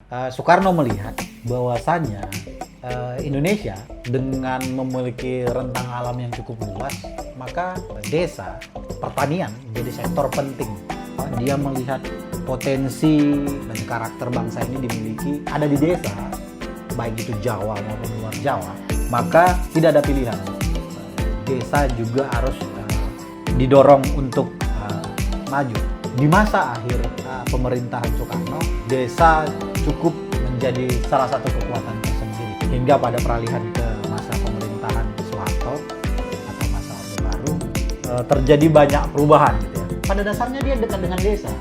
Soekarno melihat bahwasannya Indonesia dengan memiliki rentang alam yang cukup luas, maka desa, pertanian menjadi sektor penting. Dia melihat potensi dan karakter bangsa ini dimiliki ada di desa, baik itu Jawa maupun luar Jawa, maka tidak ada pilihan. Desa juga harus didorong untuk maju. Di masa akhir pemerintahan Soekarno, desa cukup menjadi salah satu kekuatan tersendiri. Hingga pada peralihan ke masa pemerintahan Soeharto atau masa Orde Baru, terjadi banyak perubahan gitu ya. Pada dasarnya dia dekat dengan desa,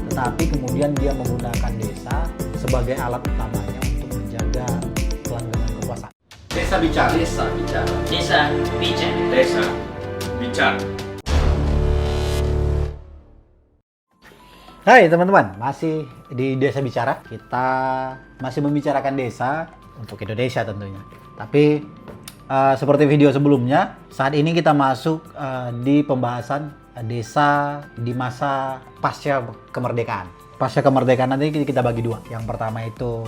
tetapi kemudian dia menggunakan desa sebagai alat utamanya untuk menjaga kelanggengan kekuasaan. Desa bicara. Desa bicara. Desa bicara. Desa bicara. Hai teman-teman, masih di Desa Bicara. Kita masih membicarakan desa untuk Indonesia tentunya. Tapi seperti video sebelumnya, saat ini kita masuk di pembahasan desa di masa pasca kemerdekaan. Pasca kemerdekaan nanti kita bagi dua. Yang pertama itu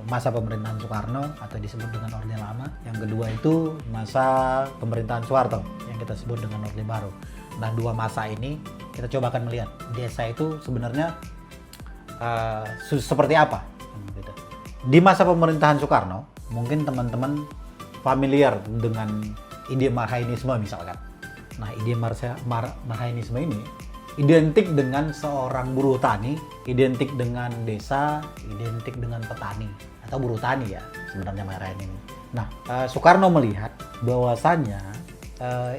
masa pemerintahan Soekarno atau disebut dengan Orde Lama. Yang kedua itu masa pemerintahan Soeharto yang kita sebut dengan Orde Baru. Nah, dua masa ini kita coba akan melihat desa itu sebenarnya seperti apa. Gitu. Di masa pemerintahan Soekarno, mungkin teman-teman familiar dengan ide Marhainisme misalkan. Nah, ide Marhainisme ini identik dengan seorang buruh tani, identik dengan desa, identik dengan petani atau buruh tani ya sebenarnya Marhainisme. Nah, Soekarno melihat bahwasannya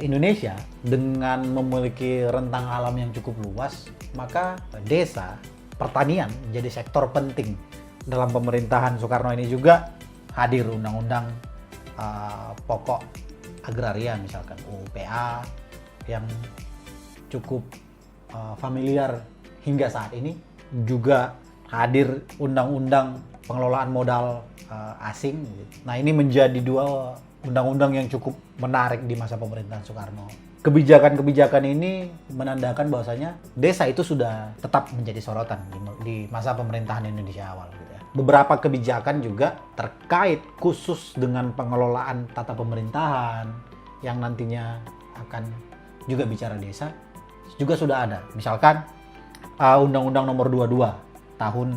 Indonesia dengan memiliki rentang alam yang cukup luas, maka desa, pertanian menjadi sektor penting. Dalam pemerintahan Soekarno ini juga hadir undang-undang pokok agraria misalkan UPA yang cukup familiar hingga saat ini. Juga hadir undang-undang pengelolaan modal asing. Nah, ini menjadi dua undang-undang yang cukup menarik di masa pemerintahan Soekarno. Kebijakan-kebijakan ini menandakan bahwasanya desa itu sudah tetap menjadi sorotan di masa pemerintahan Indonesia awal. Gitu ya. Beberapa kebijakan juga terkait khusus dengan pengelolaan tata pemerintahan yang nantinya akan juga bicara desa juga sudah ada. Misalkan Undang-Undang Nomor 22 tahun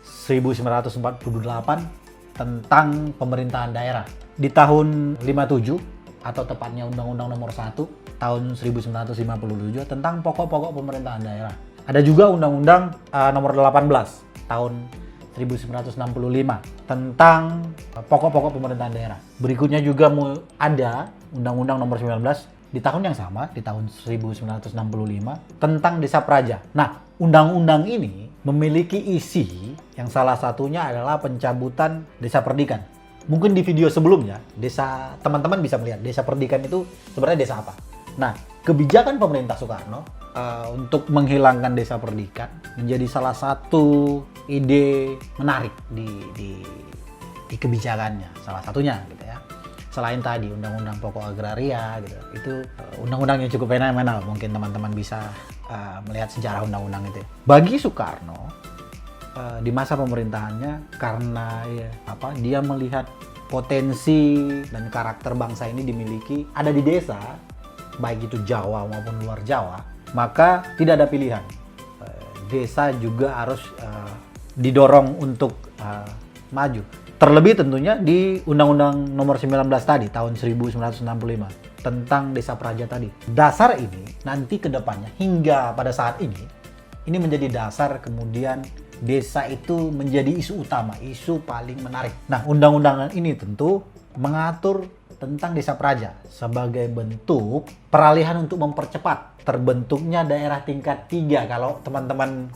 1948 tentang pemerintahan daerah. Di tahun 57 atau tepatnya Undang-Undang Nomor 1 tahun 1957 tentang pokok-pokok pemerintahan daerah. Ada juga Undang-Undang Nomor 18 tahun 1965 tentang pokok-pokok pemerintahan daerah. Berikutnya juga ada Undang-Undang Nomor 19 di tahun yang sama, di tahun 1965 tentang Desa Praja. Nah, undang-undang ini memiliki isi yang salah satunya adalah pencabutan desa perdikan. Mungkin di video sebelumnya, teman-teman bisa melihat desa perdikan itu sebenarnya desa apa. Nah, kebijakan pemerintah Soekarno untuk menghilangkan desa perdikan menjadi salah satu ide menarik di kebijakannya, salah satunya gitu ya. Selain tadi undang-undang pokok agraria gitu, itu undang-undang yang cukup fenomenal. Mungkin teman-teman bisa melihat sejarah undang-undang itu. Bagi Soekarno, di masa pemerintahannya karena dia melihat potensi dan karakter bangsa ini dimiliki ada di desa, baik itu Jawa maupun luar Jawa, maka tidak ada pilihan. Desa juga harus didorong untuk maju. Terlebih tentunya di Undang-Undang Nomor 19 tadi tahun 1965 tentang Desa Praja tadi. Dasar ini nanti ke depannya hingga pada saat ini menjadi dasar kemudian desa itu menjadi isu utama, isu paling menarik. Nah, undang-undang ini tentu mengatur tentang Desa Praja sebagai bentuk peralihan untuk mempercepat terbentuknya daerah tingkat 3. Kalau teman-teman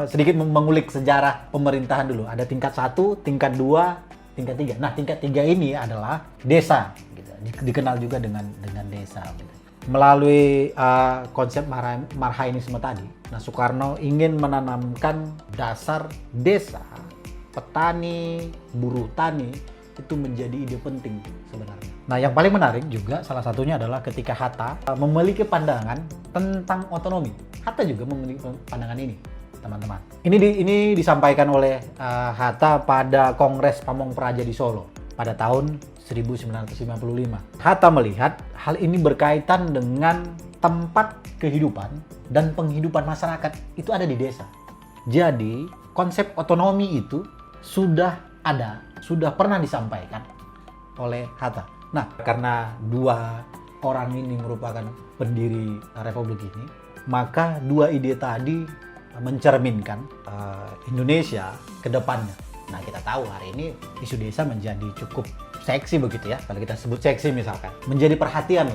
sedikit mengulik sejarah pemerintahan dulu, ada tingkat 1, tingkat 2, tingkat 3. Nah, tingkat 3 ini adalah desa, gitu. Dikenal juga dengan desa. Gitu. Melalui konsep Marhainisme tadi, nah Soekarno ingin menanamkan dasar desa, petani, buruh tani itu menjadi ide penting sebenarnya. Nah, yang paling menarik juga salah satunya adalah ketika Hatta memiliki pandangan tentang otonomi. Hatta juga memiliki pandangan ini. teman-teman. Ini disampaikan oleh Hatta pada Kongres Pamong Praja di Solo pada tahun 1955. Hatta melihat hal ini berkaitan dengan tempat kehidupan dan penghidupan masyarakat itu ada di desa. Jadi konsep otonomi itu sudah pernah disampaikan oleh Hatta. Nah, karena dua orang ini merupakan pendiri Republik ini, maka dua ide tadi mencerminkan Indonesia ke depannya. Nah, kita tahu hari ini isu desa menjadi cukup seksi begitu ya, kalau kita sebut seksi misalkan. Menjadi perhatian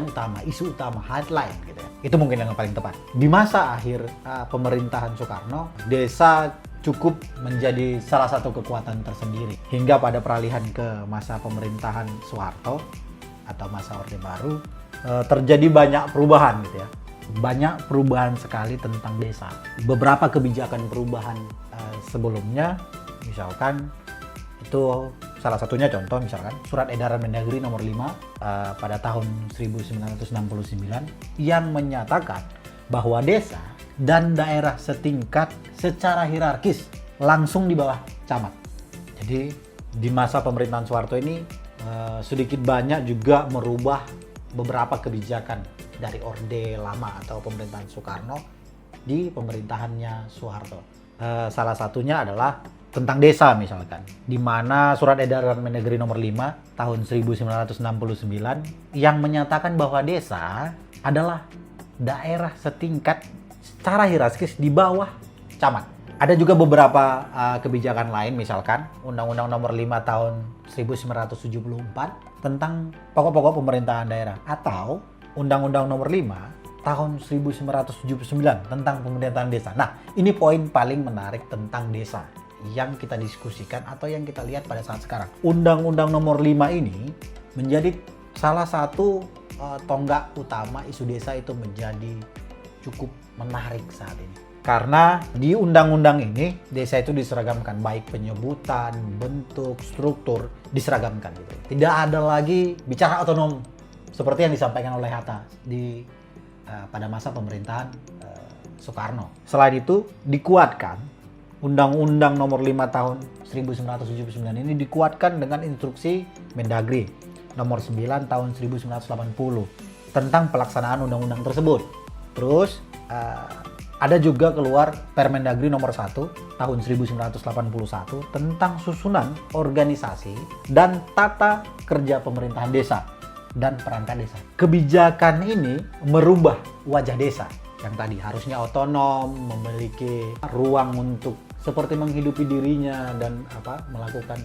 utama, isu utama, headline gitu ya. Itu mungkin yang paling tepat. Di masa akhir pemerintahan Soekarno, desa cukup menjadi salah satu kekuatan tersendiri. Hingga pada peralihan ke masa pemerintahan Soeharto atau masa Orde Baru, terjadi banyak perubahan gitu ya. Banyak perubahan sekali tentang desa. Beberapa kebijakan perubahan sebelumnya, misalkan itu salah satunya contoh misalkan Surat Edaran Mendagri nomor 5 pada tahun 1969 yang menyatakan bahwa desa dan daerah setingkat secara hierarkis langsung di bawah camat. Jadi di masa pemerintahan Soeharto ini sedikit banyak juga merubah beberapa kebijakan dari Orde Lama atau pemerintahan Soekarno di pemerintahannya Soeharto. Salah satunya adalah tentang desa misalkan, di mana Surat Edaran Mendagri nomor 5 tahun 1969 yang menyatakan bahwa desa adalah daerah setingkat secara hierarkis di bawah camat. Ada juga beberapa kebijakan lain, misalkan Undang-Undang nomor 5 tahun 1974 tentang pokok-pokok pemerintahan daerah, atau Undang-Undang nomor 5 tahun 1979 tentang pemerintahan desa. Nah, ini poin paling menarik tentang desa yang kita diskusikan atau yang kita lihat pada saat sekarang. Undang-Undang nomor 5 ini menjadi salah satu tonggak utama isu desa itu menjadi cukup menarik saat ini. Karena di undang-undang ini desa itu diseragamkan, baik penyebutan, bentuk, struktur diseragamkan gitu. Tidak ada lagi bicara otonom seperti yang disampaikan oleh Hatta pada masa pemerintahan Soekarno. Selain itu dikuatkan Undang-Undang nomor 5 tahun 1979 ini dikuatkan dengan instruksi Mendagri nomor 9 tahun 1980 tentang pelaksanaan undang-undang tersebut. Terus ada juga keluar Permendagri nomor 1 tahun 1981 tentang susunan organisasi dan tata kerja pemerintahan desa dan perangkat desa. Kebijakan ini merubah wajah desa yang tadi harusnya otonom, memiliki ruang untuk seperti menghidupi dirinya dan melakukan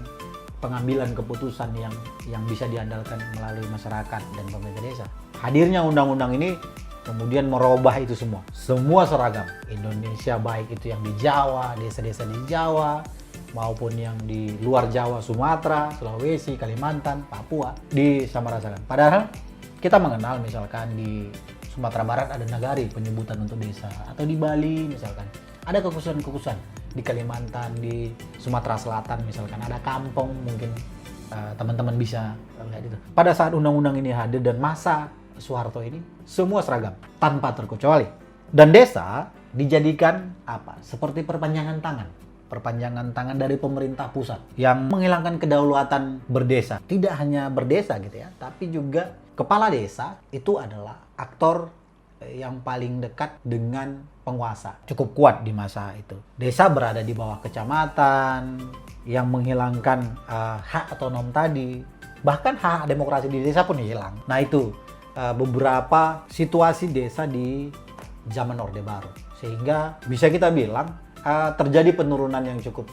pengambilan keputusan yang bisa diandalkan melalui masyarakat dan pemerintah desa. Hadirnya undang-undang ini kemudian merubah itu semua. Semua seragam. Indonesia, baik itu yang di Jawa, desa-desa di Jawa, maupun yang di luar Jawa, Sumatera, Sulawesi, Kalimantan, Papua, disamaratakan. Padahal kita mengenal misalkan di Sumatera Barat ada nagari penyebutan untuk desa, atau di Bali misalkan ada kekhususan-kekhususan, di Kalimantan, di Sumatera Selatan misalkan ada kampung, mungkin teman-teman bisa lihat itu. Pada saat undang-undang ini hadir dan masa Soeharto ini semua seragam tanpa terkecuali, dan desa dijadikan seperti perpanjangan tangan dari pemerintah pusat yang menghilangkan kedaulatan berdesa. Tidak hanya berdesa gitu ya, tapi juga kepala desa itu adalah aktor yang paling dekat dengan penguasa, cukup kuat di masa itu. Desa berada di bawah kecamatan yang menghilangkan hak otonom tadi, bahkan hak demokrasi di desa pun hilang. Nah itu beberapa situasi desa di zaman Orde Baru, sehingga bisa kita bilang terjadi penurunan yang cukup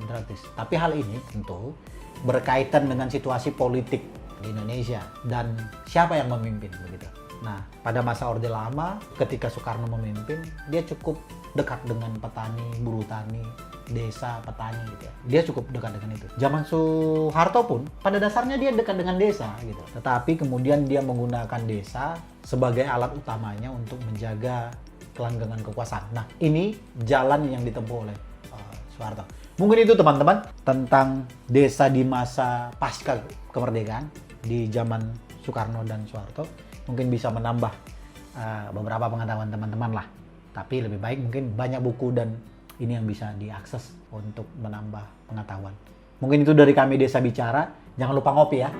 drastis. Tapi hal ini tentu berkaitan dengan situasi politik di Indonesia dan siapa yang memimpin begitu. Nah, pada masa Orde Lama ketika Soekarno memimpin, dia cukup dekat dengan petani, buruh tani, desa, petani gitu ya. Dia cukup dekat dengan itu. Zaman Soeharto pun pada dasarnya dia dekat dengan desa gitu. Tetapi kemudian dia menggunakan desa sebagai alat utamanya untuk menjaga kelanggengan kekuasaan. Nah, ini jalan yang ditempuh oleh Soeharto. Mungkin itu teman-teman tentang desa di masa pasca kemerdekaan di zaman Soekarno dan Soeharto. Mungkin bisa menambah beberapa pengetahuan teman-teman lah Tapi lebih baik mungkin banyak buku dan ini yang bisa diakses untuk menambah pengetahuan. Mungkin itu dari kami Desa Bicara. Jangan lupa ngopi ya.